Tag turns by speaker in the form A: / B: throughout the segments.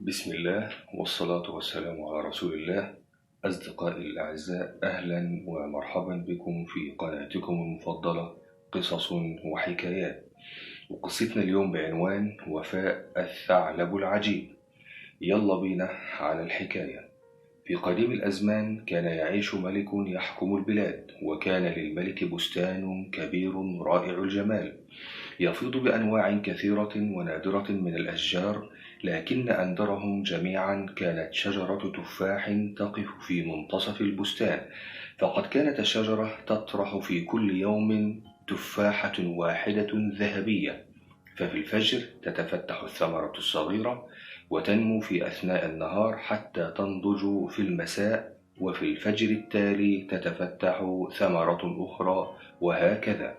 A: بسم الله والصلاة والسلام على رسول الله. أصدقائي الأعزاء، أهلا ومرحبا بكم في قناتكم المفضلة قصص وحكايات. وقصتنا اليوم بعنوان وفاء الثعلب العجيب. يلا بينا على الحكاية. في قديم الأزمان كان يعيش ملك يحكم البلاد، وكان للملك بستان كبير رائع الجمال يفيض بأنواع كثيرة ونادرة من الأشجار، لكن أندرهم جميعا كانت شجرة تفاح تقف في منتصف البستان. فقد كانت الشجرة تطرح في كل يوم تفاحة واحدة ذهبية، ففي الفجر تتفتح الثمرة الصغيرة وتنمو في أثناء النهار حتى تنضج في المساء، وفي الفجر التالي تتفتح ثمرة أخرى، وهكذا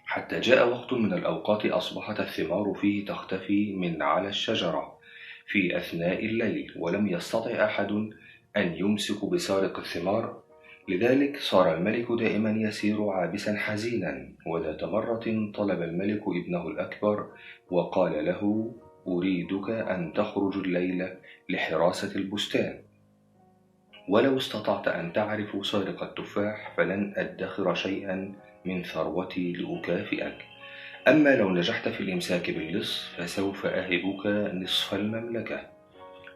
A: حتى جاء وقت من الأوقات أصبحت الثمار فيه تختفي من على الشجرة في أثناء الليل، ولم يستطع أحد أن يمسك بسارق الثمار. لذلك صار الملك دائما يسير عابسا حزينا. وذات مرة طلب الملك ابنه الأكبر وقال له: أريدك أن تخرج الليلة لحراسة البستان، ولو استطعت أن تعرف سارق التفاح فلن أدخر شيئا من ثروتي لأكافئك، أما لو نجحت في الإمساك باللص فسوف أهبك نصف المملكة.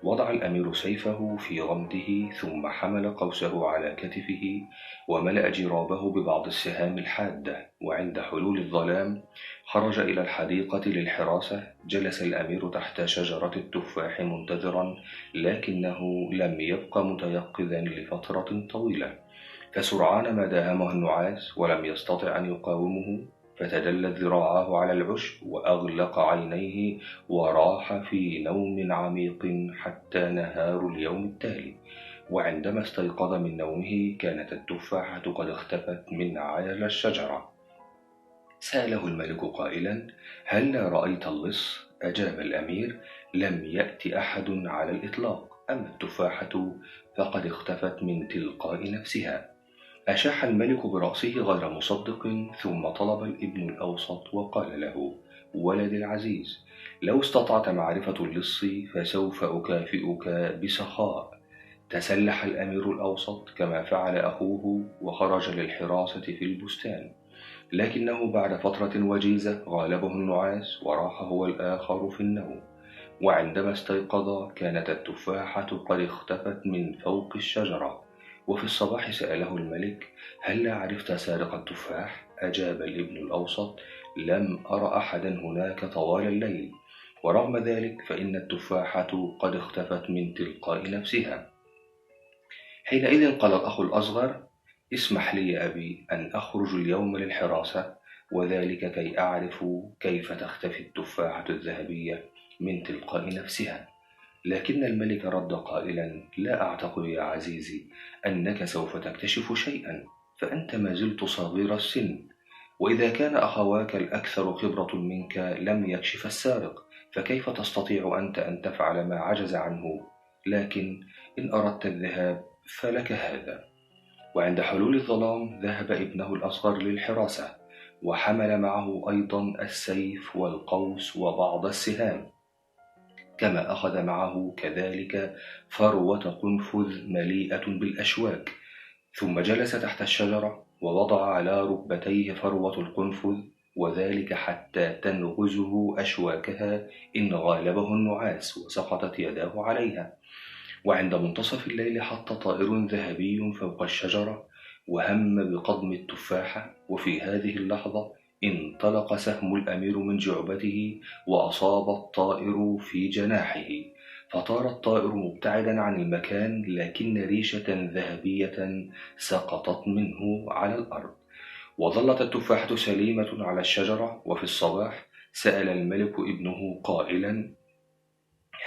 A: وضع الأمير سيفه في غمده، ثم حمل قوسه على كتفه وملأ جرابه ببعض السهام الحادة. وعند حلول الظلام خرج إلى الحديقة للحراسة. جلس الأمير تحت شجرة التفاح منتظرا، لكنه لم يبق متيقظا لفترة طويلة، فسرعان ما داهمه النعاس ولم يستطع أن يقاومه، فتدلت ذراعاه على العشب وأغلق عينيه وراح في نوم عميق حتى نهار اليوم التالي. وعندما استيقظ من نومه كانت التفاحة قد اختفت من على الشجرة. سأله الملك قائلا: هل رأيت اللص؟ أجاب الأمير: لم يأت أحد على الإطلاق، أما التفاحة فقد اختفت من تلقاء نفسها. أشاح الملك برأسه غير مصدق، ثم طلب الابن الأوسط وقال له: ولدي العزيز، لو استطعت معرفة اللص فسوف أكافئك بسخاء. تسلح الأمير الأوسط كما فعل أخوه وخرج للحراسة في البستان، لكنه بعد فترة وجيزة غالبه النعاس وراح هو الآخر في النوم. وعندما استيقظ كانت التفاحة قد اختفت من فوق الشجرة. وفي الصباح سأله الملك: هل عرفت سارق التفاح؟ أجاب الابن الأوسط: لم أر أحدا هناك طوال الليل، ورغم ذلك فإن التفاحة قد اختفت من تلقاء نفسها. حينئذ قال الأخ الأصغر: اسمح لي يا أبي أن أخرج اليوم للحراسة، وذلك كي أعرف كيف تختفي التفاحة الذهبية من تلقاء نفسها. لكن الملك رد قائلا: لا أعتقد يا عزيزي أنك سوف تكتشف شيئا، فأنت ما زلت صغير السن، وإذا كان أخواك الأكثر خبرة منك لم يكشف السارق، فكيف تستطيع أنت أن تفعل ما عجز عنه؟ لكن إن أردت الذهاب فلك هذا. وعند حلول الظلام ذهب ابنه الأصغر للحراسة، وحمل معه أيضا السيف والقوس وبعض السهام، كما أخذ معه كذلك فروة قنفذ مليئة بالأشواك. ثم جلس تحت الشجرة ووضع على ركبتيه فروة القنفذ، وذلك حتى تنغزه أشواكها إن غالبه النعاس وسقطت يداه عليها. وعند منتصف الليل حط طائر ذهبي فوق الشجرة وهم بقضم التفاحة، وفي هذه اللحظة انطلق سهم الأمير من جعبته وأصاب الطائر في جناحه، فطار الطائر مبتعدا عن المكان، لكن ريشة ذهبية سقطت منه على الأرض، وظلت التفاحة سليمة على الشجرة. وفي الصباح سأل الملك ابنه قائلا: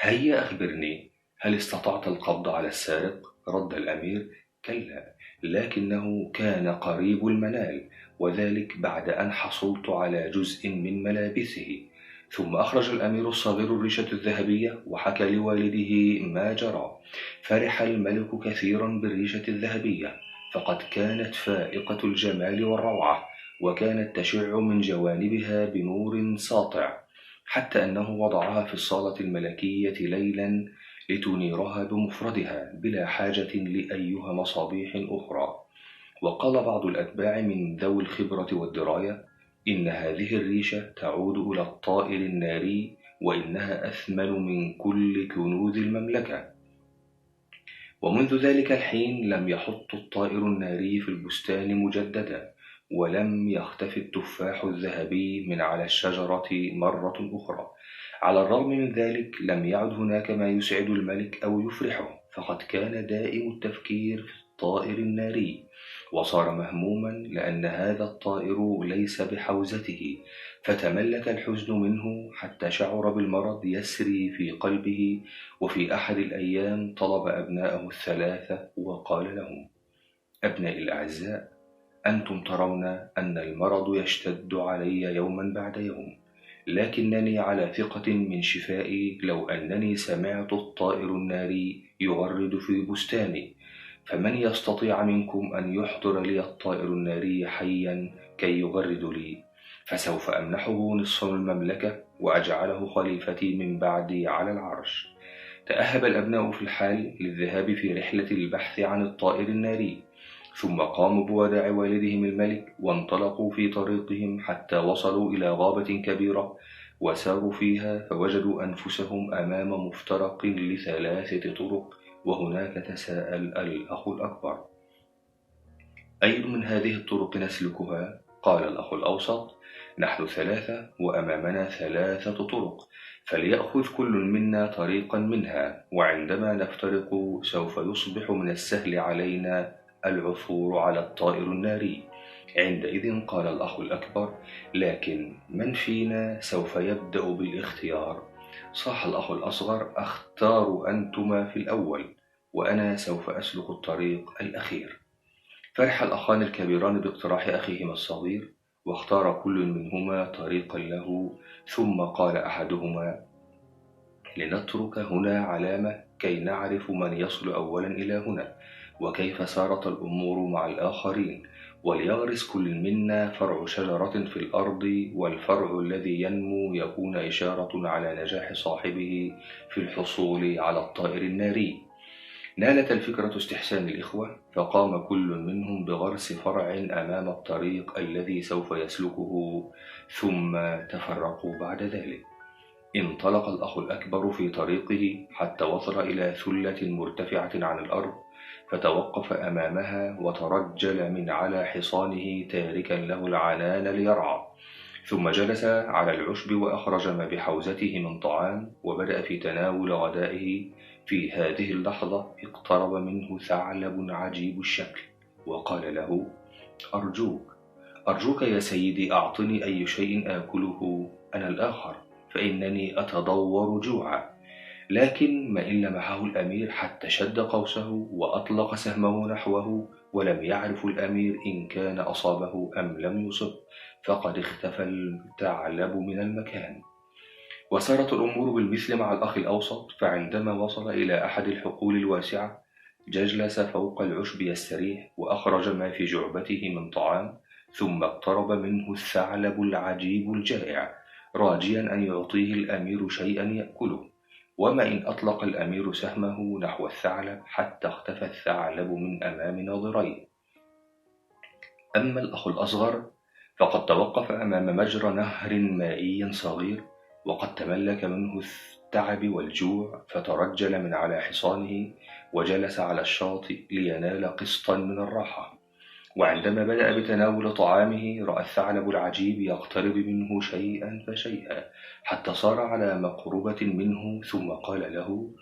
A: هيا أخبرني، هل استطعت القبض على السارق؟ رد الأمير: كلا، لكنه كان قريب المنال، وذلك بعد أن حصلت على جزء من ملابسه. ثم أخرج الأمير الصغير الريشة الذهبية وحكى لوالده ما جرى. فرح الملك كثيرا بالريشة الذهبية، فقد كانت فائقة الجمال والروعة، وكانت تشع من جوانبها بنور ساطع. حتى أنه وضعها في الصالة الملكية ليلا لتنيرها بمفردها بلا حاجة لأيها مصابيح أخرى. وقال بعض الأتباع من ذوي الخبرة والدراية إن هذه الريشة تعود إلى الطائر الناري، وإنها أثمن من كل كنوز المملكة. ومنذ ذلك الحين لم يحط الطائر الناري في البستان مجددا، ولم يختفي التفاح الذهبي من على الشجرة مرة أخرى. على الرغم من ذلك لم يعد هناك ما يسعد الملك أو يفرحه، فقد كان دائم التفكير في الطائر الناري، وصار مهموما لأن هذا الطائر ليس بحوزته، فتملك الحزن منه حتى شعر بالمرض يسري في قلبه. وفي أحد الأيام طلب أبناءه الثلاثة وقال لهم: أبنائي الأعزاء، أنتم ترون أن المرض يشتد علي يوما بعد يوم، لكنني على ثقة من شفائي لو أنني سمعت الطائر الناري يغرد في بستاني، فمن يستطيع منكم أن يحضر لي الطائر الناري حيا كي يغرد لي، فسوف أمنحه نصف المملكة وأجعله خليفتي من بعدي على العرش. تأهب الأبناء في الحال للذهاب في رحلة البحث عن الطائر الناري، ثم قاموا بوداع والدهم الملك وانطلقوا في طريقهم حتى وصلوا إلى غابة كبيرة، وساروا فيها فوجدوا أنفسهم أمام مفترق لثلاثة طرق. وهناك تساءل الأخ الأكبر: أي من هذه الطرق نسلكها؟ قال الأخ الأوسط: نحن ثلاثة وأمامنا ثلاثة طرق، فليأخذ كل منا طريقا منها، وعندما نفترق سوف يصبح من السهل علينا العثور على الطائر الناري. عندئذ قال الأخ الأكبر: لكن من فينا سوف يبدأ بالاختيار؟ صاح الأخ الأصغر: اختاروا أنتما في الأول، وأنا سوف أسلك الطريق الأخير. فرح الأخان الكبيران باقتراح أخيهما الصغير، واختار كل منهما طريقا له، ثم قال أحدهما: لنترك هنا علامة كي نعرف من يصل أولا إلى هنا، وكيف سارت الأمور مع الآخرين، وليغرس كل منا فرع شجرة في الأرض، والفرع الذي ينمو يكون إشارة على نجاح صاحبه في الحصول على الطائر الناري. نالت الفكرة استحسان الإخوة، فقام كل منهم بغرس فرع أمام الطريق الذي سوف يسلكه، ثم تفرقوا بعد ذلك. انطلق الأخ الأكبر في طريقه حتى وصل إلى ثلة مرتفعة عن الأرض، فتوقف أمامها وترجل من على حصانه تاركا له العنان ليرعى، ثم جلس على العشب وأخرج ما بحوزته من طعام وبدأ في تناول غدائه. في هذه اللحظة اقترب منه ثعلب عجيب الشكل وقال له: أرجوك يا سيدي، أعطني أي شيء آكله أنا الآخر، فإنني أتضور جوعا. لكن ما إن لمحه الأمير حتى شد قوسه وأطلق سهمه نحوه، ولم يعرف الأمير إن كان أصابه أم لم يصب، فقد اختفى الثعلب من المكان. وسارت الأمور بالمثل مع الأخ الأوسط، فعندما وصل إلى أحد الحقول الواسعة جلس فوق العشب يستريح، وأخرج ما في جعبته من طعام، ثم اقترب منه الثعلب العجيب الجائع راجيا أن يعطيه الأمير شيئا يأكله. وما إن أطلق الأمير سهمه نحو الثعلب حتى اختفى الثعلب من أمام ناظريه. أما الأخ الأصغر فقد توقف أمام مجرى نهر مائي صغير، وقد تملك منه التعب والجوع، فترجل من على حصانه وجلس على الشاطئ لينال قسطا من الراحة. وعندما بدأ بتناول طعامه رأى الثعلب العجيب يقترب منه شيئا فشيئا حتى صار على مقربة منه، ثم قال له: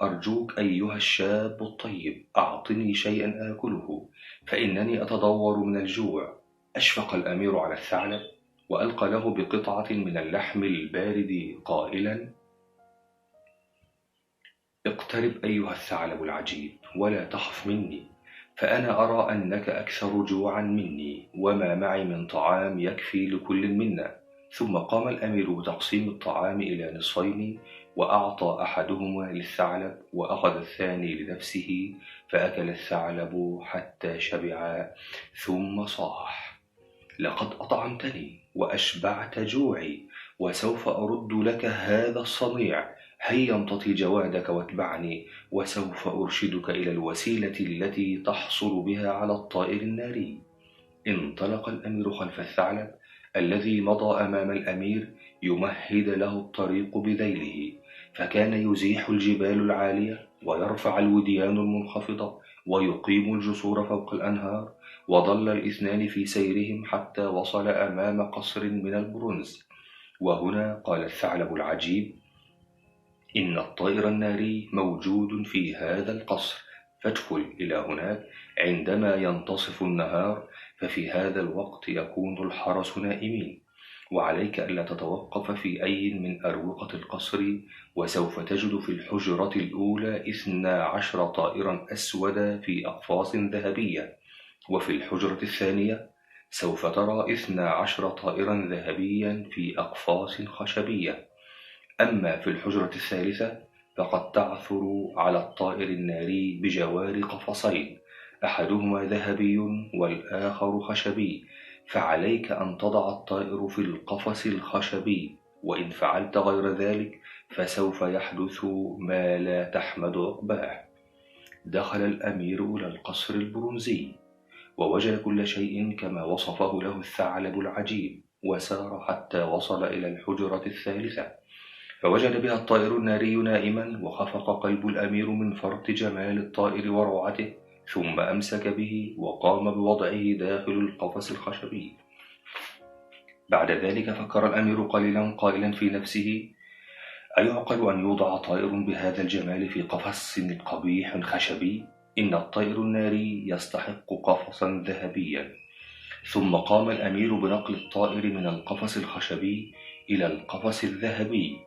A: أرجوك أيها الشاب الطيب، أعطني شيئا آكله، فإنني أتضور من الجوع. أشفق الأمير على الثعلب وألقى له بقطعة من اللحم البارد قائلا: اقترب أيها الثعلب العجيب ولا تخف مني، فأنا أرى أنك أكثر جوعا مني، وما معي من طعام يكفي لكل منا. ثم قام الأمير بتقسيم الطعام إلى نصفين، وأعطى أحدهما للثعلب وأخذ الثاني لنفسه، فأكل الثعلب حتى شبع، ثم صاح: لقد أطعمتني وأشبعت جوعي، وسوف أرد لك هذا الصنيع. هيا امتطي جوادك واتبعني، وسوف أرشدك إلى الوسيلة التي تحصل بها على الطائر الناري. انطلق الأمير خلف الثعلب الذي مضى أمام الأمير يمهد له الطريق بذيله، فكان يزيح الجبال العالية ويرفع الوديان المنخفضة ويقيم الجسور فوق الأنهار. وظل الاثنان في سيرهم حتى وصل أمام قصر من البرونز. وهنا قال الثعلب العجيب: إن الطائر الناري موجود في هذا القصر، فادخل إلى هناك عندما ينتصف النهار، ففي هذا الوقت يكون الحرس نائمين، وعليك ألا تتوقف في أي من أروقة القصر، وسوف تجد في الحجرة الأولى 12 طائرا أسودا في أقفاص ذهبية، وفي الحجرة الثانية سوف ترى 12 طائرا ذهبيا في أقفاص خشبية. أما في الحجرة الثالثة فقد تعثر على الطائر الناري بجوار قفصين، أحدهما ذهبي والآخر خشبي، فعليك أن تضع الطائر في القفص الخشبي، وإن فعلت غير ذلك فسوف يحدث ما لا تحمد عقباه. دخل الأمير إلى القصر البرونزي ووجد كل شيء كما وصفه له الثعلب العجيب، وسار حتى وصل إلى الحجرة الثالثة، فوجد بها الطائر الناري نائما، وخفق قلب الأمير من فرط جمال الطائر وروعته، ثم أمسك به وقام بوضعه داخل القفص الخشبي. بعد ذلك فكر الأمير قليلا قائلا في نفسه: أيعقل أن يوضع طائر بهذا الجمال في قفص قبيح خشبي؟ إن الطائر الناري يستحق قفصا ذهبيا. ثم قام الأمير بنقل الطائر من القفص الخشبي إلى القفص الذهبي،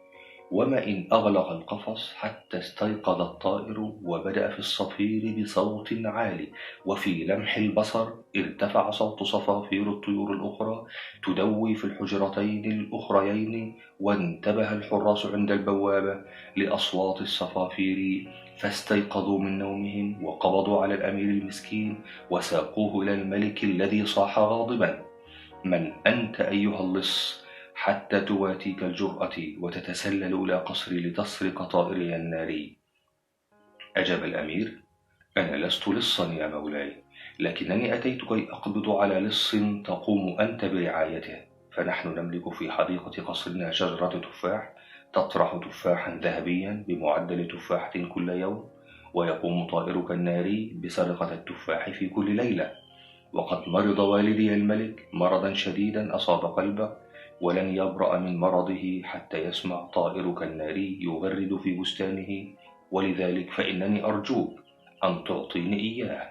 A: وما إن أغلق القفص حتى استيقظ الطائر وبدأ في الصفير بصوت عالي، وفي لمح البصر ارتفع صوت صفافير الطيور الأخرى تدوي في الحجرتين الأخريين، وانتبه الحراس عند البوابة لأصوات الصفافير، فاستيقظوا من نومهم وقبضوا على الأمير المسكين وساقوه إلى الملك الذي صاح غاضبا: من أنت أيها اللص حتى تواتيك الجرأة وتتسلل إلى قصري لتسرق طائري الناري؟ أجاب الأمير: أنا لست لصا يا مولاي، لكنني أتيت كي أقبض على لص تقوم أنت برعايته، فنحن نملك في حديقة قصرنا شجرة تفاح تطرح تفاحا ذهبيا بمعدل تفاحة كل يوم، ويقوم طائرك الناري بسرقة التفاح في كل ليلة. وقد مرض والدي الملك مرضا شديدا أصاب قلبه، ولن يبرأ من مرضه حتى يسمع طائرك الناري يغرد في بستانه، ولذلك فإنني أرجوك أن تعطيني إياه.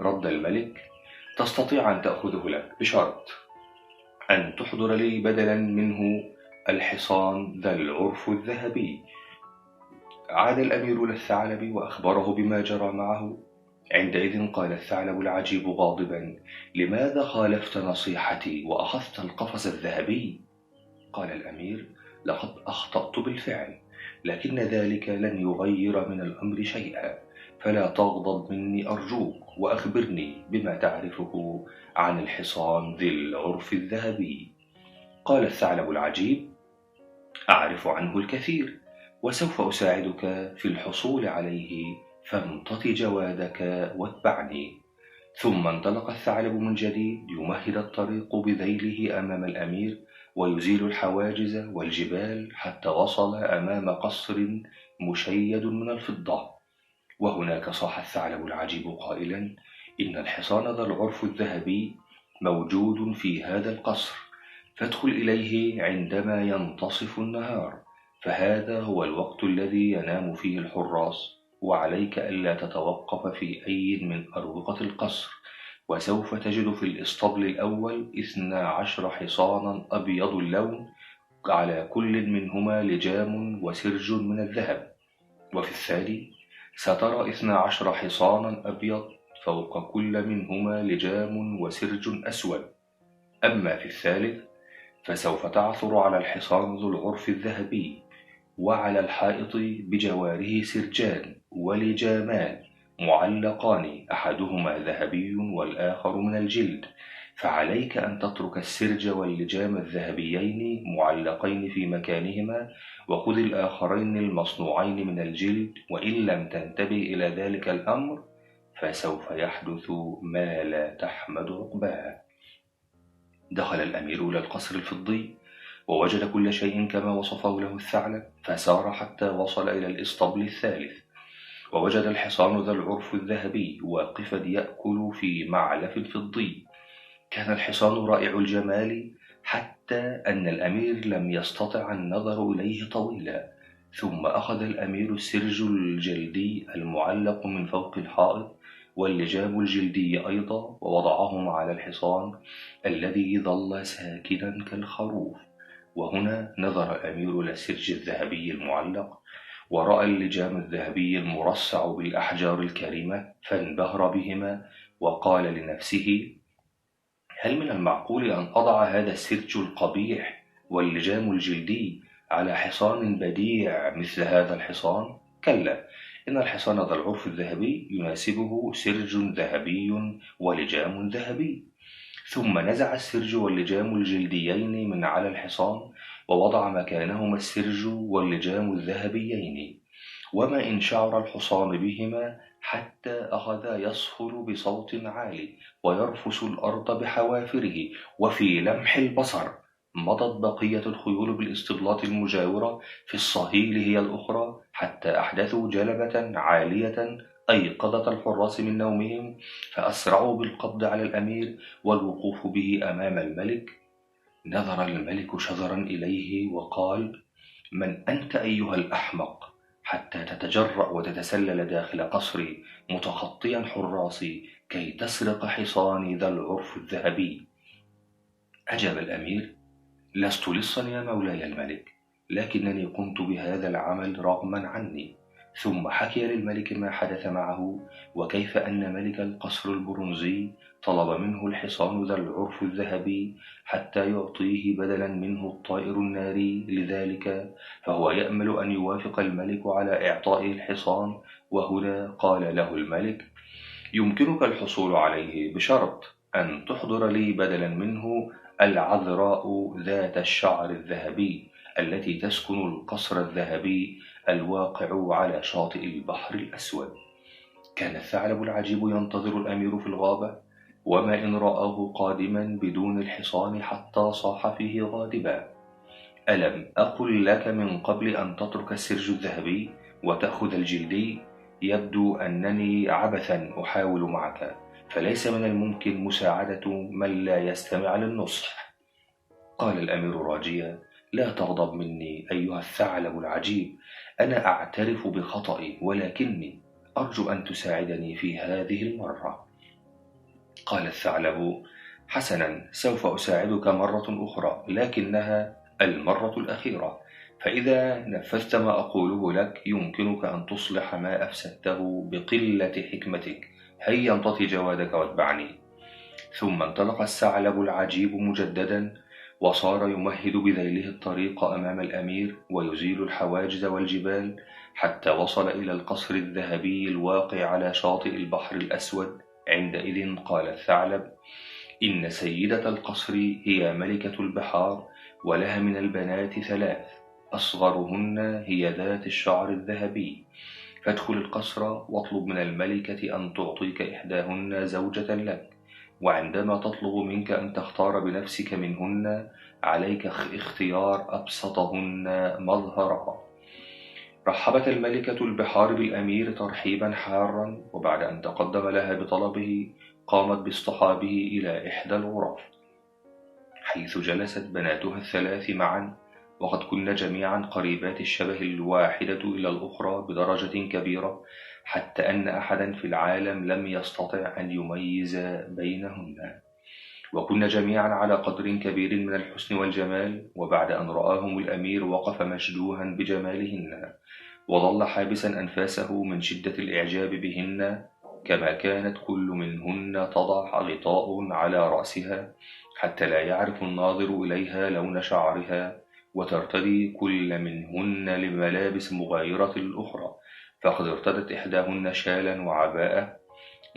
A: رد الملك: تستطيع أن تأخذه لك بشرط أن تحضر لي بدلا منه الحصان ذا العرف الذهبي. عاد الأمير للثعلب وأخبره بما جرى معه. عندئذ قال الثعلب العجيب غاضبا: لماذا خالفت نصيحتي وأخذت القفص الذهبي؟ قال الأمير: لقد أخطأت بالفعل، لكن ذلك لن يغير من الأمر شيئا، فلا تغضب مني أرجوك، وأخبرني بما تعرفه عن الحصان ذي العرف الذهبي. قال الثعلب العجيب: أعرف عنه الكثير، وسوف أساعدك في الحصول عليه، فامتط جوادك واتبعني. ثم انطلق الثعلب من جديد يمهد الطريق بذيله أمام الأمير، ويزيل الحواجز والجبال حتى وصل أمام قصر مشيد من الفضة. وهناك صاح الثعلب العجيب قائلا: إن الحصان ذا العرف الذهبي موجود في هذا القصر، فادخل إليه عندما ينتصف النهار، فهذا هو الوقت الذي ينام فيه الحراس، وعليك ألا تتوقف في أي من أروقة القصر، وسوف تجد في الإسطبل الأول 12 حصانا أبيض اللون، على كل منهما لجام وسرج من الذهب، وفي الثاني سترى 12 حصانا أبيض فوق كل منهما لجام وسرج أسود. أما في الثالث فسوف تعثر على الحصان ذو العرف الذهبي، وعلى الحائط بجواره سرجان ولجامان معلقان، أحدهما ذهبي والآخر من الجلد، فعليك أن تترك السرج واللجام الذهبيين معلقين في مكانهما، وخذ الآخرين المصنوعين من الجلد، وإن لم تنتبه إلى ذلك الأمر فسوف يحدث ما لا تحمد عقباه. دخل الأمير إلى القصر الفضي ووجد كل شيء كما وصفه له الثعلب، فسار حتى وصل إلى الإسطبل الثالث، ووجد الحصان ذا العرف الذهبي واقفا يأكل في معلف فضي. كان الحصان رائع الجمال حتى أن الأمير لم يستطع النظر إليه طويلا. ثم أخذ الأمير السرج الجلدي المعلق من فوق الحائط واللجام الجلدي أيضا، ووضعهما على الحصان الذي ظل ساكنا كالخروف. وهنا نظر الأمير إلى السرج الذهبي المعلق، ورأى اللجام الذهبي المرصع بالأحجار الكريمة، فانبهر بهما وقال لنفسه: هل من المعقول أن أضع هذا السرج القبيح واللجام الجلدي على حصان بديع مثل هذا الحصان؟ كلا، إن الحصان ذا العرف الذهبي يناسبه سرج ذهبي ولجام ذهبي. ثم نزع السرج واللجام الجلديين من على الحصان، ووضع مكانهما السرج واللجام الذهبيين. وما إن شعر الحصان بهما حتى أخذا يصفر بصوت عالي ويرفس الأرض بحوافره، وفي لمح البصر مضت بقية الخيول بالاسطبلات المجاورة في الصهيل هي الأخرى، حتى أحدثوا جلبة عالية أيقظت الحراس من نومهم، فأسرعوا بالقبض على الأمير والوقوف به أمام الملك. نظر الملك شزرا إليه وقال: من أنت أيها الأحمق حتى تتجرأ وتتسلل داخل قصري متخطيا حراسي كي تسرق حصاني ذا العرف الذهبي؟ أجاب الأمير: لست لصا يا مولاي الملك، لكنني قمت بهذا العمل رغما عني. ثم حكي للملك ما حدث معه، وكيف أن ملك القصر البرونزي طلب منه الحصان ذا العرف الذهبي حتى يعطيه بدلا منه الطائر الناري لذلك، فهو يأمل أن يوافق الملك على إعطائه الحصان. وهنا قال له الملك: يمكنك الحصول عليه بشرط أن تحضر لي بدلا منه العذراء ذات الشعر الذهبي التي تسكن القصر الذهبي الواقع على شاطئ البحر الأسود. كان الثعلب العجيب ينتظر الأمير في الغابة، وما إن رآه قادما بدون الحصان حتى صاح فيه غاضبا: ألم أقل لك من قبل أن تترك السرج الذهبي وتأخذ الجلدي؟ يبدو أنني عبثا أحاول معك، فليس من الممكن مساعدة من لا يستمع للنصح. قال الأمير راجيا: لا تغضب مني أيها الثعلب العجيب، أنا أعترف بخطئي، ولكني أرجو أن تساعدني في هذه المرة. قال الثعلب: حسنا، سوف أساعدك مرة أخرى، لكنها المرة الأخيرة، فإذا نفذت ما أقوله لك يمكنك أن تصلح ما أفسدته بقلة حكمتك. هيا امتطي جوادك واتبعني. ثم انطلق الثعلب العجيب مجددا، وصار يمهد بذيله الطريق أمام الأمير ويزيل الحواجز والجبال، حتى وصل إلى القصر الذهبي الواقع على شاطئ البحر الأسود. عندئذ قال الثعلب: إن سيدة القصر هي ملكة البحار، ولها من البنات 3، أصغرهن هي ذات الشعر الذهبي، فادخل القصر واطلب من الملكة أن تعطيك إحداهن زوجة لك، وعندما تطلب منك أن تختار بنفسك منهن عليك اختيار أبسطهن مظهرا. رحبت الملكة البحار بالأمير ترحيبا حارا، وبعد أن تقدم لها بطلبه قامت باصطحابه إلى إحدى الغرف، حيث جلست بناتها ال3 معا، وقد كن جميعا قريبات الشبه الواحدة إلى الأخرى بدرجة كبيرة، حتى أن أحدا في العالم لم يستطع أن يميز بينهن، وكن جميعا على قدر كبير من الحسن والجمال. وبعد أن رآهم الأمير وقف مشدوها بجمالهن، وظل حابسا أنفاسه من شدة الإعجاب بهن، كما كانت كل منهن تضع غطاء على رأسها حتى لا يعرف الناظر إليها لون شعرها، وترتدي كل منهن لملابس مغايرة للأخرى، فقد ارتدت إحداهن شالا وعباءة،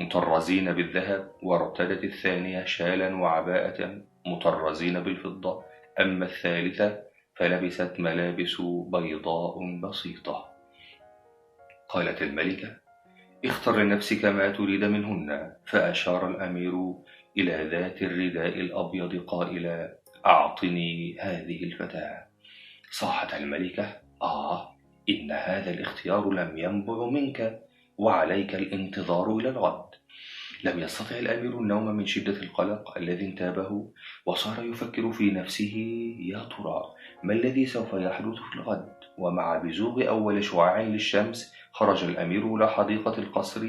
A: مطرزين بالذهب، وارتدت الثانية شالا وعباءة مطرزين بالفضة، أما الثالثة فلبست ملابس بيضاء بسيطة. قالت الملكة: اختر لنفسك ما تريد منهن. فأشار الأمير إلى ذات الرداء الأبيض قائلا: أعطني هذه الفتاة. صاحت الملكة: إن هذا الاختيار لم ينبع منك، وعليك الانتظار إلى الغد. لم يستطع الأمير النوم من شدة القلق الذي انتابه، وصار يفكر في نفسه: يا ترى ما الذي سوف يحدث في الغد؟ ومع بزوغ أول شعاع للشمس خرج الأمير إلى حديقة القصر،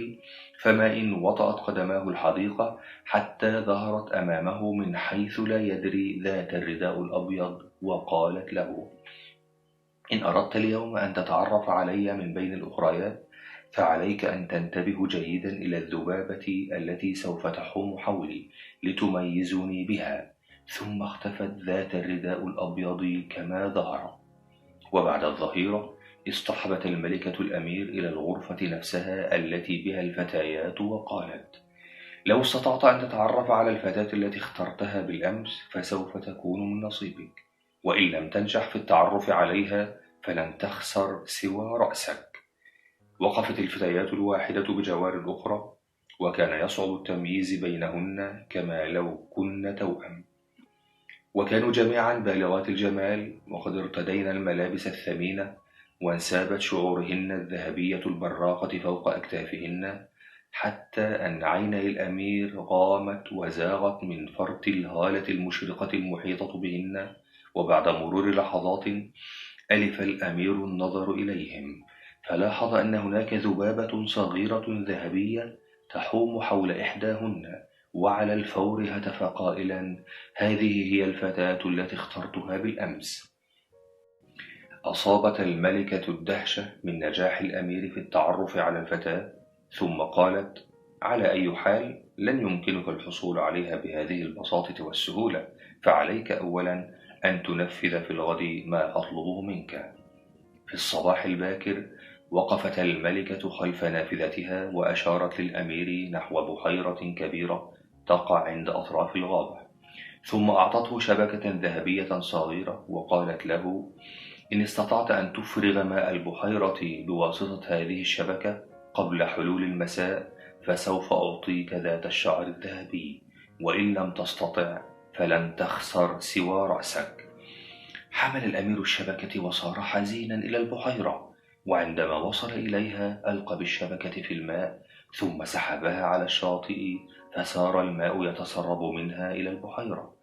A: فما إن وطأت قدماه الحديقة حتى ظهرت أمامه من حيث لا يدري ذات الرداء الأبيض، وقالت له: إن أردت اليوم أن تتعرف علي من بين الأخريات، فعليك أن تنتبه جيدا إلى الذبابة التي سوف تحوم حولي لتميزني بها. ثم اختفت ذات الرداء الأبيض كما ظهر. وبعد الظهيرة اصطحبت الملكة الأمير إلى الغرفة نفسها التي بها الفتيات، وقالت: لو استطعت أن تتعرف على الفتاة التي اخترتها بالأمس فسوف تكون من نصيبك، وإن لم تنجح في التعرف عليها فلن تخسر سوى رأسك. وقفت الفتيات الواحدة بجوار الأخرى، وكان يصعب التمييز بينهن كما لو كن توأم، وكانوا جميعا بالغات الجمال، وقد ارتدين الملابس الثمينة، وانسابت شعورهن الذهبية البراقة فوق أكتافهن، حتى أن عيني الأمير غامت وزاغت من فرط الهالة المشرقة المحيطة بهن. وبعد مرور لحظات ألف الأمير النظر إليهم، فلاحظ أن هناك ذبابة صغيرة ذهبية تحوم حول إحداهن، وعلى الفور هتف قائلا: هذه هي الفتاة التي اخترتها بالأمس. أصابت الملكة الدهشة من نجاح الأمير في التعرف على الفتاة، ثم قالت: على أي حال لن يمكنك الحصول عليها بهذه البساطة والسهولة، فعليك أولا أن تنفذ في الغد ما أطلبه منك. في الصباح الباكر وقفت الملكة خلف نافذتها، وأشارت للأمير نحو بحيرة كبيرة تقع عند أطراف الغابة، ثم أعطته شبكة ذهبية صغيرة، وقالت له: إن استطعت أن تفرغ ماء البحيرة بواسطة هذه الشبكة قبل حلول المساء فسوف أعطيك ذات الشعر الذهبي، وإن لم تستطع فلن تخسر سوى رأسك. حمل الأمير الشبكة وصار حزينا إلى البحيرة، وعندما وصل إليها ألقى بالشبكة في الماء، ثم سحبها على الشاطئ، فسار الماء يتسرب منها إلى البحيرة.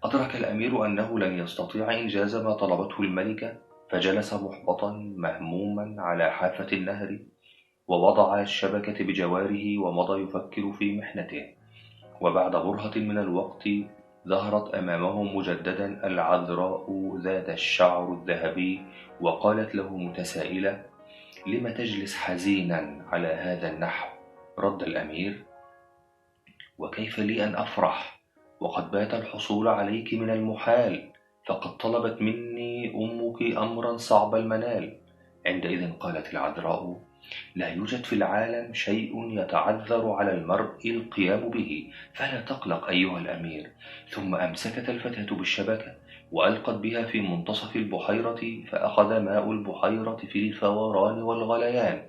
A: أدرك الأمير أنه لن يستطيع إنجاز ما طلبته الملكة، فجلس محبطا مهموما على حافة النهر، ووضع الشبكة بجواره ومضى يفكر في محنته. وبعد برهة من الوقت ظهرت أمامه مجددا العذراء ذات الشعر الذهبي، وقالت له متسائلة: لم تجلس حزينا على هذا النحو؟ رد الأمير: وكيف لي أن أفرح، وقد بات الحصول عليك من المحال، فقد طلبت مني أمك أمرا صعب المنال. عندئذ قالت العذراء: لا يوجد في العالم شيء يتعذر على المرء القيام به، فلا تقلق أيها الأمير. ثم أمسكت الفتاة بالشبكة وألقت بها في منتصف البحيرة، فأخذ ماء البحيرة في الفوران والغليان،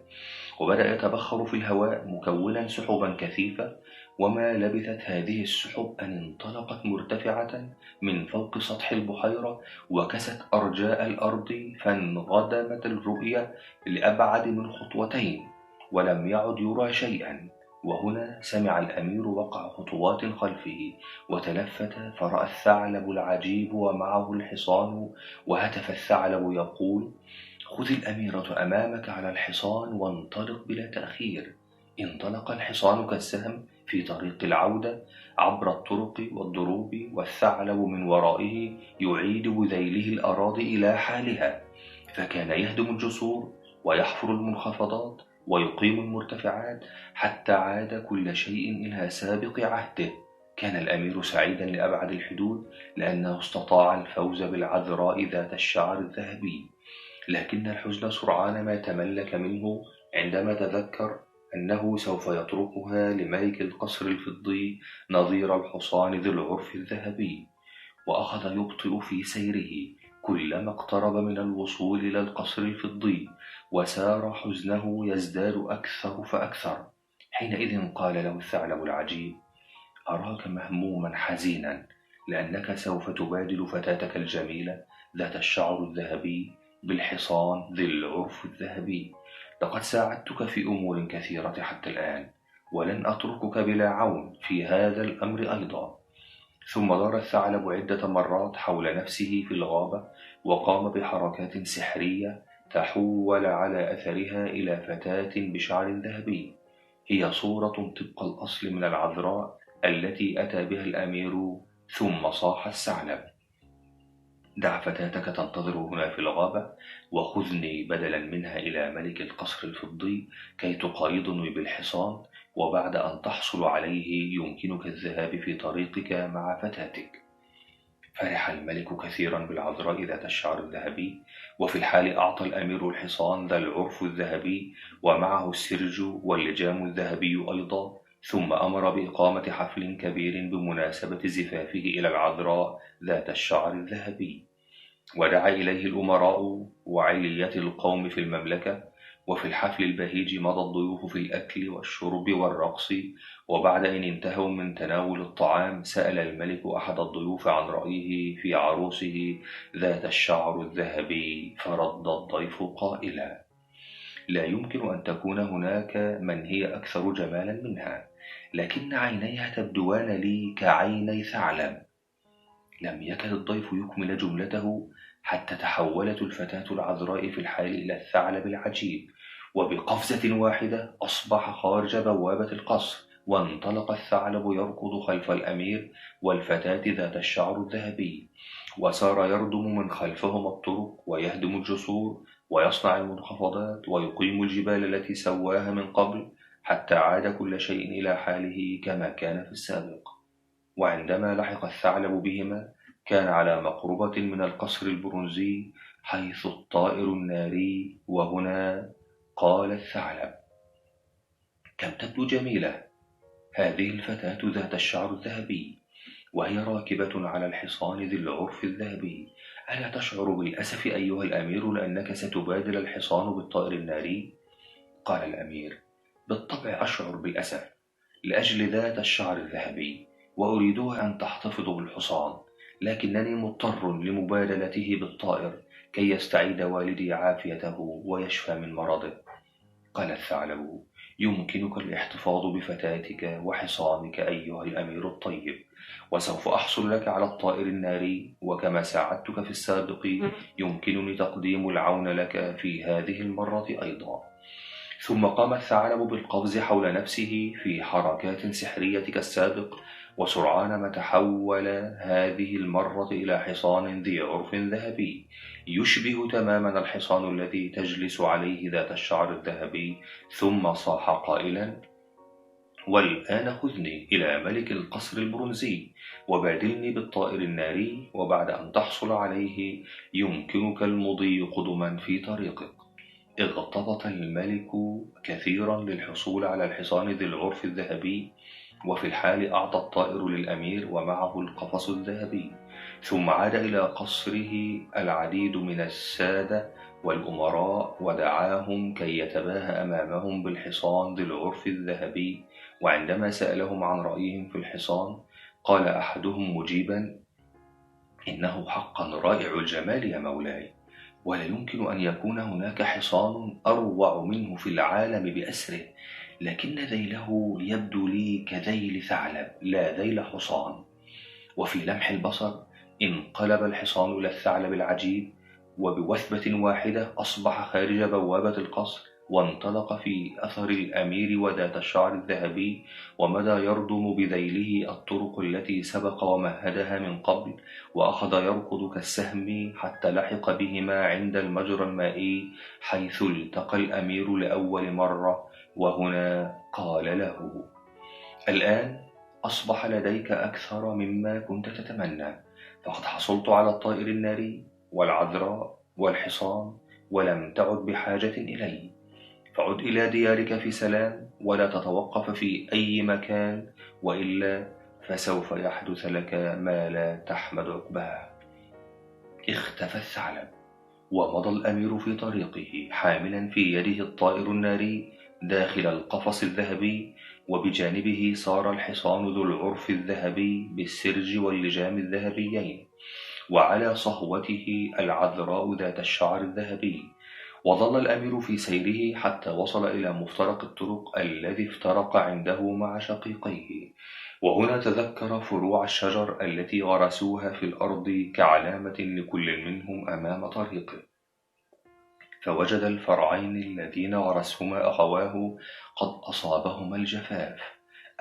A: وبدأ يتبخر في الهواء مكونا سحبا كثيفة. وما لبثت هذه السحب أن انطلقت مرتفعة من فوق سطح البحيرة، وكست أرجاء الأرض، فانغدمت الرؤية لأبعد من خطوتين، ولم يعد يرى شيئا. وهنا سمع الأمير وقع خطوات خلفه، وتلفت فرأى الثعلب العجيب ومعه الحصان، وهتف الثعلب يقول: خذ الأميرة أمامك على الحصان وانطلق بلا تأخير. انطلق الحصان كالسهم في طريق العودة عبر الطرق والدروب، والثعلب من ورائه يعيد بذيله الأراضي إلى حالها، فكان يهدم الجسور ويحفر المنخفضات ويقيم المرتفعات، حتى عاد كل شيء إلى سابق عهده. كان الأمير سعيدا لأبعد الحدود، لأنه استطاع الفوز بالعذراء ذات الشعر الذهبي، لكن الحزن سرعان ما تملك منه عندما تذكر أنه سوف يتركها لملك القصر الفضي نظير الحصان ذي العرف الذهبي، وأخذ يبطئ في سيره كلما اقترب من الوصول إلى القصر الفضي، وسار حزنه يزداد أكثر فأكثر. حينئذ قال له الثعلب العجيب: أراك مهموما حزينا لأنك سوف تبادل فتاتك الجميلة ذات الشعر الذهبي بالحصان ذي العرف الذهبي. لقد ساعدتك في أمور كثيرة حتى الآن، ولن أتركك بلا عون في هذا الأمر أيضا. ثم دار الثعلب عدة مرات حول نفسه في الغابة، وقام بحركات سحرية تحول على أثرها إلى فتاة بشعر ذهبي، هي صورة طبق الأصل من العذراء التي أتى بها الأمير. ثم صاح الثعلب: دع فتاتك تنتظر هنا في الغابة، وخذني بدلا منها إلى ملك القصر الفضي كي تقايضني بالحصان، وبعد أن تحصل عليه يمكنك الذهاب في طريقك مع فتاتك. فرح الملك كثيرا بالعذراء ذات الشعر الذهبي، وفي الحال أعطى الأمير الحصان ذا العرف الذهبي ومعه السرج واللجام الذهبي أيضا، ثم أمر بإقامة حفل كبير بمناسبة زفافه إلى العذراء ذات الشعر الذهبي، ودعا إليه الأمراء وعلية القوم في المملكة. وفي الحفل البهيج مضى الضيوف في الأكل والشرب والرقص، وبعد أن انتهوا من تناول الطعام سأل الملك أحد الضيوف عن رأيه في عروسه ذات الشعر الذهبي، فرد الضيف قائلا: لا يمكن أن تكون هناك من هي أكثر جمالا منها، لكن عينيها تبدوان لي كعيني ثعلب. لم يكد الضيف يكمل جملته حتى تحولت الفتاة العذراء في الحال إلى الثعلب العجيب، وبقفزة واحدة أصبح خارج بوابة القصر، وانطلق الثعلب يركض خلف الأمير والفتاة ذات الشعر الذهبي، وسار يردم من خلفهما الطرق ويهدم الجسور ويصنع المنخفضات ويقيم الجبال التي سواها من قبل، حتى عاد كل شيء إلى حاله كما كان في السابق. وعندما لحق الثعلب بهما كان على مقربة من القصر البرونزي حيث الطائر الناري. وهنا قال الثعلب: كم تبدو جميلة هذه الفتاة ذات الشعر الذهبي، وهي راكبة على الحصان ذي العرف الذهبي. ألا تشعر بالأسف أيها الأمير لأنك ستبادل الحصان بالطائر الناري؟ قال الأمير: بالطبع أشعر بالأسف لأجل ذات الشعر الذهبي، وأريدها أن تحتفظ بالحصان، لكنني مضطر لمبادلته بالطائر كي يستعيد والدي عافيته ويشفى من مرضه. قال الثعلب: يمكنك الاحتفاظ بفتاتك وحصانك أيها الأمير الطيب، وسوف أحصل لك على الطائر الناري، وكما ساعدتك في السابق يمكنني تقديم العون لك في هذه المرة أيضا. ثم قام الثعلب بالقفز حول نفسه في حركات سحرية كالسابق، وسرعان ما تحول هذه المرة إلى حصان ذي عرف ذهبي يشبه تماما الحصان الذي تجلس عليه ذات الشعر الذهبي. ثم صاح قائلا: والآن خذني إلى ملك القصر البرونزي وبادلني بالطائر الناري، وبعد أن تحصل عليه يمكنك المضي قدما في طريقك. اغتبط الملك كثيرا للحصول على الحصان ذي العرف الذهبي، وفي الحال أعطى الطائر للأمير ومعه القفص الذهبي، ثم عاد إلى قصره العديد من السادة والأمراء ودعاهم كي يتباهى أمامهم بالحصان ذي العرف الذهبي. وعندما سألهم عن رأيهم في الحصان قال أحدهم مجيبا: إنه حقا رائع الجمال يا مولاي، ولا يمكن أن يكون هناك حصان أروع منه في العالم بأسره، لكن ذيله يبدو لي كذيل ثعلب لا ذيل حصان. وفي لمح البصر انقلب الحصان إلى الثعلب العجيب، وبوثبة واحدة أصبح خارج بوابة القصر، وانطلق في أثر الأمير وذات الشعر الذهبي، ومدى يردم بذيله الطرق التي سبق ومهدها من قبل، وأخذ يركض كالسهم حتى لحق بهما عند المجرى المائي حيث التقى الأمير لأول مرة. وهنا قال له: الآن أصبح لديك أكثر مما كنت تتمنى، فقد حصلت على الطائر الناري والعذراء والحصان، ولم تعد بحاجة إلي. فعد إلى ديارك في سلام، ولا تتوقف في أي مكان، وإلا فسوف يحدث لك ما لا تحمد عقباه. اختفى الثعلب، ومضى الأمير في طريقه حاملا في يده الطائر الناري داخل القفص الذهبي، وبجانبه سار الحصان ذو العرف الذهبي بالسرج واللجام الذهبيين، وعلى صهوته العذراء ذات الشعر الذهبي. وظل الأمير في سيره حتى وصل إلى مفترق الطرق الذي افترق عنده مع شقيقيه، وهنا تذكر فروع الشجر التي غرسوها في الأرض كعلامة لكل منهم أمام طريقه، فوجد الفرعين الذين غرسهما أخواه قد أصابهما الجفاف.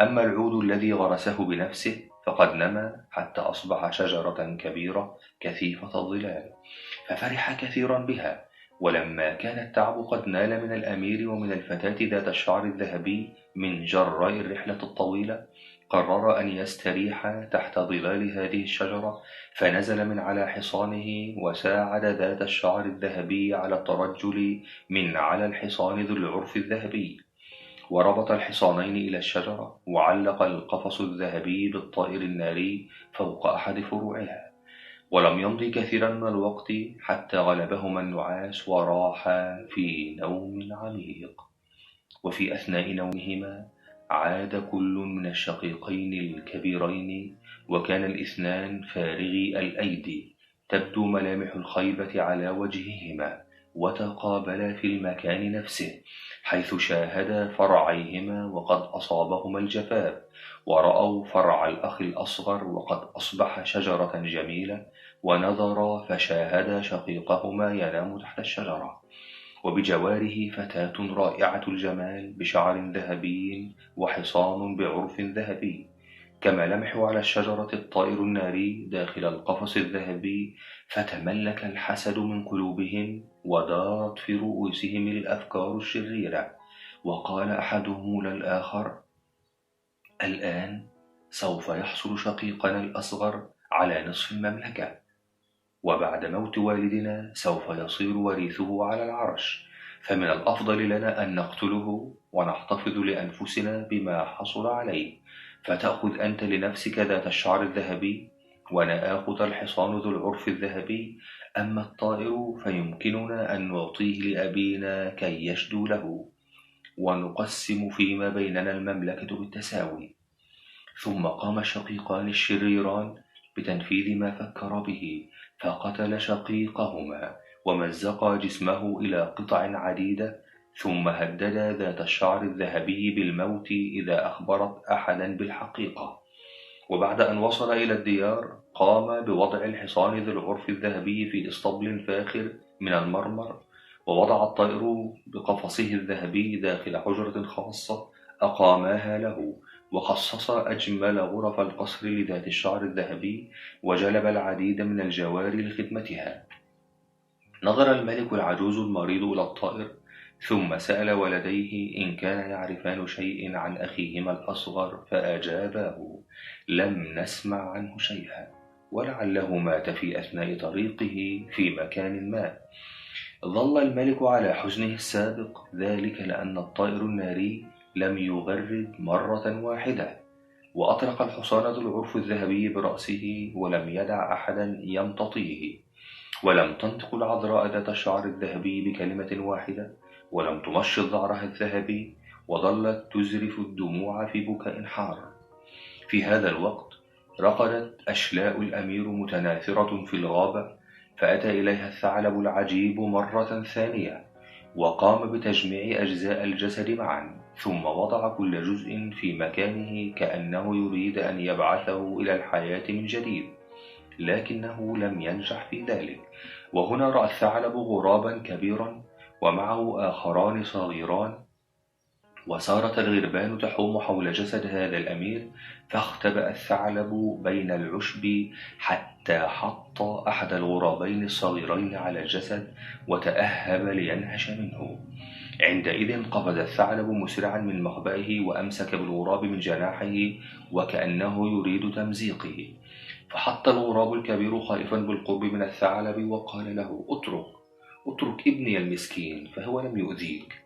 A: أما العود الذي غرسه بنفسه فقد نما حتى أصبح شجرة كبيرة كثيفة الظلال، ففرح كثيرا بها. ولما كان التعب قد نال من الأمير ومن الفتاة ذات الشعر الذهبي من جراء الرحلة الطويلة، قرر أن يستريح تحت ظلال هذه الشجرة، فنزل من على حصانه وساعد ذات الشعر الذهبي على الترجل من على الحصان ذو العرف الذهبي، وربط الحصانين إلى الشجرة، وعلق القفص الذهبي بالطائر الناري فوق أحد فروعها. ولم يمض كثيرا من الوقت حتى غلبهما النعاس وراحا في نوم عميق. وفي أثناء نومهما عاد كل من الشقيقين الكبيرين، وكان الاثنان فارغي الأيدي، تبدو ملامح الخيبة على وجههما، وتقابلا في المكان نفسه، حيث شاهدا فرعيهما وقد أصابهما الجفاف، ورأوا فرع الأخ الأصغر وقد أصبح شجرة جميلة، ونظرا فشاهدا شقيقهما ينام تحت الشجرة، وبجواره فتاة رائعة الجمال بشعر ذهبي وحصان بعرف ذهبي، كما لمحوا على الشجرة الطائر الناري داخل القفص الذهبي، فتملك الحسد من قلوبهم، ودارت في رؤوسهم الأفكار الشريرة، وقال أحدهم للآخر: الآن سوف يحصل شقيقنا الأصغر على نصف المملكة، وبعد موت والدنا سوف يصير وريثه على العرش، فمن الأفضل لنا أن نقتله ونحتفظ لأنفسنا بما حصل عليه، فتأخذ أنت لنفسك ذات الشعر الذهبي، وأنا آخذ الحصان ذو العرف الذهبي، أما الطائر فيمكننا أن نعطيه لأبينا كي يشدو له، ونقسم فيما بيننا المملكة بالتساوي. ثم قام الشقيقان الشريران بتنفيذ ما فكر به، فقتل شقيقهما ومزقا جسمه إلى قطع عديدة، ثم هددا ذات الشعر الذهبي بالموت إذا أخبرت أحدا بالحقيقة. وبعد أن وصل إلى الديار قام بوضع الحصان ذي العرف الذهبي في اسطبل فاخر من المرمر، ووضع الطائر بقفصه الذهبي داخل حجرة خاصة أقاماها له، وخصص أجمل غرف القصر لذات الشعر الذهبي، وجلب العديد من الجواري لخدمتها. نظر الملك العجوز المريض إلى الطائر، ثم سأل ولديه إن كان يعرفان شيء عن أخيهما الأصغر، فأجاباه: لم نسمع عنه شيئا، ولعله مات في أثناء طريقه في مكان ما. ظل الملك على حزنه السابق، ذلك لأن الطائر الناري لم يغرد مرة واحدة، وأطرق الحصان ذو العرف الذهبي برأسه ولم يدع أحدا يمتطيه، ولم تنطق العذراء ذات الشعر الذهبي بكلمة واحدة، ولم تمشط ظهرها الذهبي، وظلت تزرف الدموع في بكاء حار. في هذا الوقت رقدت أشلاء الأمير متناثرة في الغابة، فأتى إليها الثعلب العجيب مرة ثانية، وقام بتجميع أجزاء الجسد معا، ثم وضع كل جزء في مكانه كأنه يريد أن يبعثه إلى الحياة من جديد، لكنه لم ينجح في ذلك. وهنا رأى الثعلب غرابا كبيرا ومعه آخران صغيران، وصارت الغربان تحوم حول جسد هذا الأمير، فاختبأ الثعلب بين العشب حتى حط أحد الغرابين الصغيرين على الجسد وتأهب لينهش منه. عندئذ قفز الثعلب مسرعا من مخبئه وأمسك بالغراب من جناحه وكأنه يريد تمزيقه، فحط الغراب الكبير خائفا بالقرب من الثعلب وقال له: اترك ابني المسكين، فهو لم يؤذيك.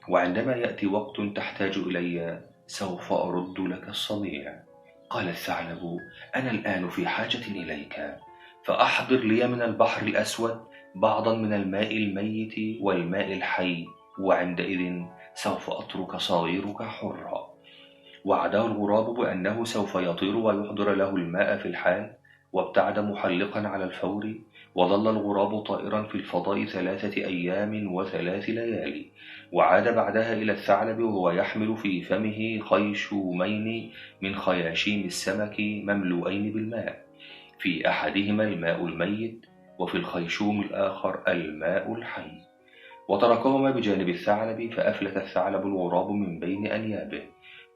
A: وعندما يأتي وقت تحتاج إلي سوف أرد لك الصنيع. قال الثعلب: أنا الآن في حاجة إليك، فأحضر لي من البحر الأسود بعضا من الماء الميت والماء الحي، وعندئذ سوف أترك صغيرك حرا. وعده الغراب بأنه سوف يطير ويحضر له الماء في الحال، وابتعد محلقا على الفور. وظل الغراب طائرا في الفضاء 3 أيام و3 ليالي، وعاد بعدها إلى الثعلب وهو يحمل في فمه خيشومين من خياشيم السمك مملوءين بالماء، في أحدهما الماء الميت، وفي الخيشوم الآخر الماء الحي. وتركهما بجانب الثعلب، فأفلت الثعلب الغراب من بين أنيابه،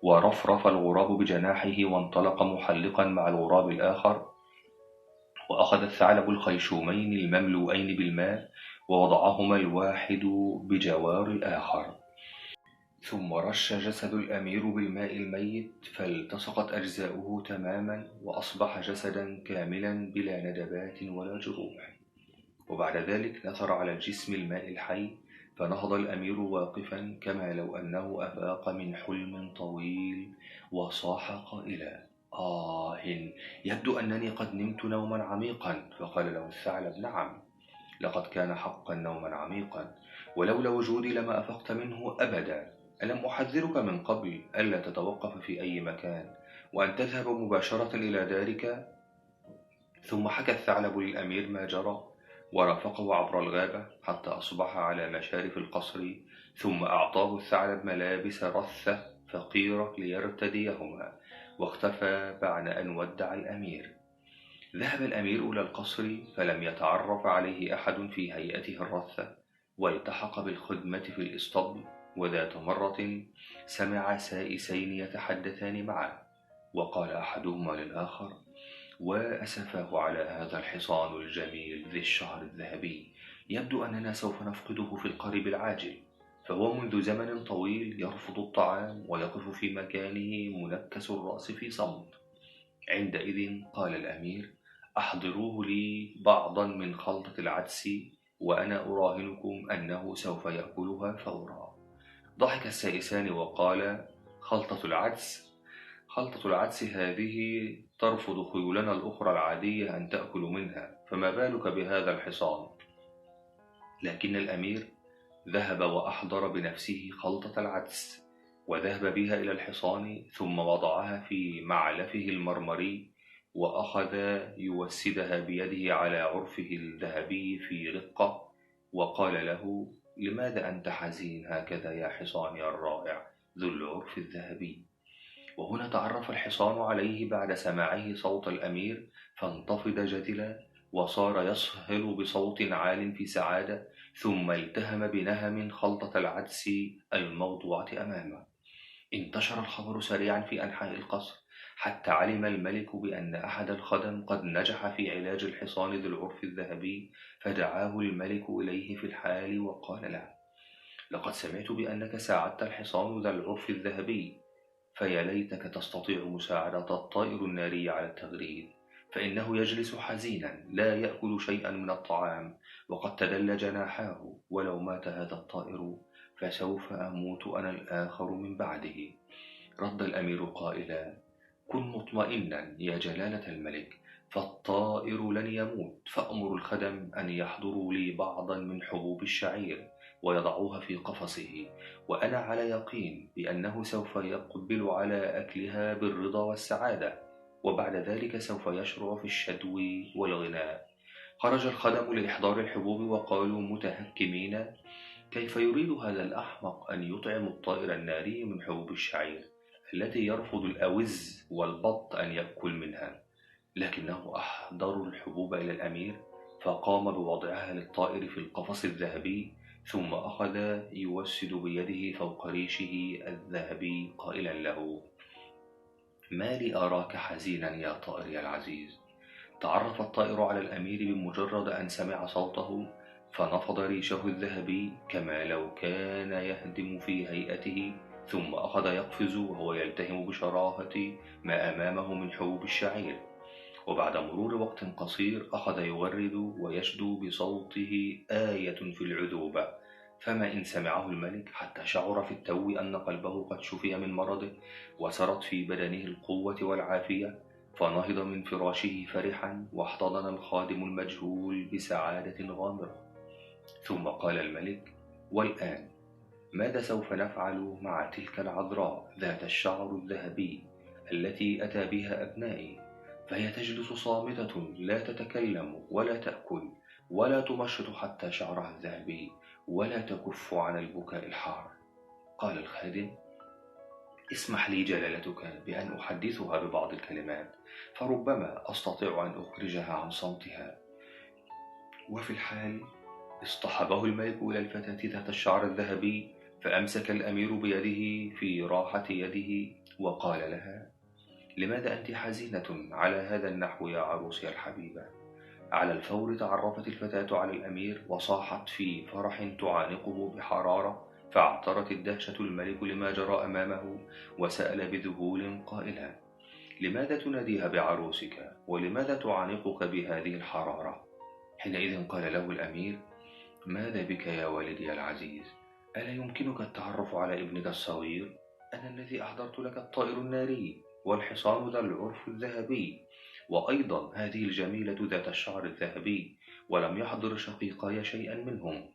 A: ورفرف الغراب بجناحه وانطلق محلقا مع الغراب الآخر. وأخذ الثعلب الخيشومين المملوءين بالماء، ووضعهما الواحد بجوار الآخر، ثم رش جسد الأمير بالماء الميت، فالتصقت أجزاؤه تماما، وأصبح جسدا كاملا بلا ندبات ولا جروح. وبعد ذلك نثر على الجسم الماء الحي، فنهض الأمير واقفا كما لو أنه أفاق من حلم طويل، وصاح قائلا: يبدو أنني قد نمت نوما عميقا. فقال له الثعلب: نعم، لقد كان حقا نوما عميقا، ولولا وجودي لما أفقت منه أبدا. ألم أحذرك من قبل ألا تتوقف في أي مكان، وأن تذهب مباشرة إلى دارك؟ ثم حكى الثعلب للأمير ما جرى، ورافقه عبر الغابة حتى أصبح على مشارف القصر، ثم أعطاه الثعلب ملابس رثة فقيرة ليرتديهما، واختفى بعد أن ودع الأمير. ذهب الأمير إلى القصر، فلم يتعرف عليه أحد في هيئته الرثة، والتحق بالخدمة في الإسطبل. وذات مرة سمع سائسين يتحدثان معه، وقال أحدهما للآخر: وأسفاه على هذا الحصان الجميل ذي الشعر الذهبي، يبدو أننا سوف نفقده في القريب العاجل، فهو منذ زمن طويل يرفض الطعام ويقف في مكانه منكس الرأس في صمت. عندئذ قال الأمير: أحضروه لي بعضا من خلطة العدس، وأنا أراهنكم أنه سوف يأكلها فورا. ضحك السائسان وقال: خلطة العدس؟ خلطة العدس هذه ترفض خيولنا الأخرى العادية أن تأكل منها، فما بالك بهذا الحصان؟ لكن الأمير ذهب وأحضر بنفسه خلطة العدس، وذهب بها إلى الحصان، ثم وضعها في معلفه المرمري، وأخذ يوسدها بيده على عرفه الذهبي في رقة، وقال له: لماذا أنت حزين هكذا يا حصاني الرائع ذو العرف الذهبي؟ وهنا تعرف الحصان عليه بعد سماعه صوت الأمير، فانتفض جدلا، وصار يصهل بصوت عال في سعادة، ثم التهم بنهم خلطة العدس الموضوعة أمامه. انتشر الخبر سريعا في أنحاء القصر، حتى علم الملك بأن أحد الخدم قد نجح في علاج الحصان ذي العرف الذهبي، فدعاه الملك إليه في الحال وقال له: لقد سمعت بأنك ساعدت الحصان ذا العرف الذهبي، فيا ليتك تستطيع مساعدة الطائر الناري على التغريد، فإنه يجلس حزينا لا يأكل شيئا من الطعام، وقد تدل جناحاه، ولو مات هذا الطائر فسوف أموت أنا الآخر من بعده. رد الأمير قائلا: كن مطمئنا يا جلالة الملك، فالطائر لن يموت، فأمر الخدم أن يحضروا لي بعضا من حبوب الشعير ويضعوها في قفصه، وأنا على يقين بأنه سوف يقبل على أكلها بالرضا والسعادة، وبعد ذلك سوف يشرع في الشدو والغناء. خرج الخدم لإحضار الحبوب، وقالوا متهكمين: كيف يريد هذا الأحمق أن يطعم الطائر الناري من حبوب الشعير التي يرفض الأوز والبط أن يأكل منها؟ لكنه أحضروا الحبوب إلى الأمير، فقام بوضعها للطائر في القفص الذهبي، ثم أخذ يوسد بيده فوق ريشه الذهبي قائلا له: ما لي أراك حزينا يا طائري العزيز؟ تعرف الطائر على الأمير بمجرد أن سمع صوته، فنفض ريشه الذهبي كما لو كان يهدم في هيئته، ثم أخذ يقفز وهو يلتهم بشراهة ما أمامه من حبوب الشعير. وبعد مرور وقت قصير أخذ يغرد ويشدو بصوته آية في العذوبة، فما إن سمعه الملك حتى شعر في التو أن قلبه قد شفي من مرضه، وسرت في بدنه القوة والعافية، فنهض من فراشه فرحا، واحتضن الخادم المجهول بسعادة غامرة. ثم قال الملك: والآن ماذا سوف نفعل مع تلك العذراء ذات الشعر الذهبي التي أتى بها أبنائي؟ فهي تجلس صامتة لا تتكلم ولا تأكل ولا تمشط حتى شعرها الذهبي، ولا تكف عن البكاء الحار. قال الخادم: اسمح لي جلالتك بأن أحدثها ببعض الكلمات، فربما أستطيع أن أخرجها عن صمتها. وفي الحال اصطحبه الملك إلى الفتاة ذات الشعر الذهبي، فأمسك الأمير بيده في راحة يده وقال لها: لماذا أنت حزينة على هذا النحو يا عروسي الحبيبة؟ على الفور تعرفت الفتاة على الأمير وصاحت في فرح تعانقه بحرارة، فاعترت الدهشة الملك لما جرى أمامه، وسأل بذهول قائلا: لماذا تناديها بعروسك؟ ولماذا تعانقك بهذه الحرارة؟ حينئذ قال له الأمير: ماذا بك يا والدي العزيز؟ ألا يمكنك التعرف على ابنك الصغير؟ أنا الذي أحضرت لك الطائر الناري والحصان ذا العرف الذهبي، وأيضا هذه الجميلة ذات الشعر الذهبي، ولم يحضر شقيقاي شيئا منهم.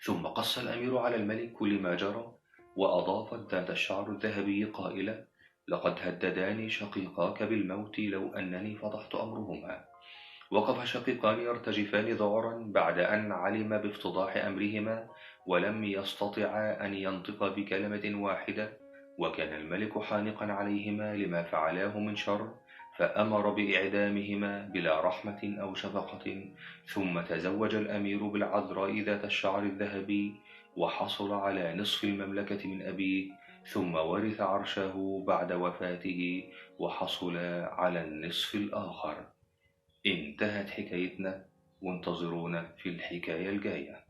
A: ثم قص الأمير على الملك كل ما جرى، وأضافت ذات الشعر الذهبي قائلة: لقد هدداني شقيقاك بالموت لو أنني فضحت أمرهما. وقف شقيقان يرتجفان ذعرا بعد أن علم بافتضاح أمرهما، ولم يستطعا أن ينطقا بكلمة واحدة، وكان الملك حانقا عليهما لما فعلاه من شر، فأمر بإعدامهما بلا رحمة أو شفقة. ثم تزوج الأمير بالعذراء ذات الشعر الذهبي، وحصل على نصف المملكة من أبيه، ثم ورث عرشه بعد وفاته، وحصل على النصف الآخر. انتهت حكايتنا، وانتظرونا في الحكاية الجاية.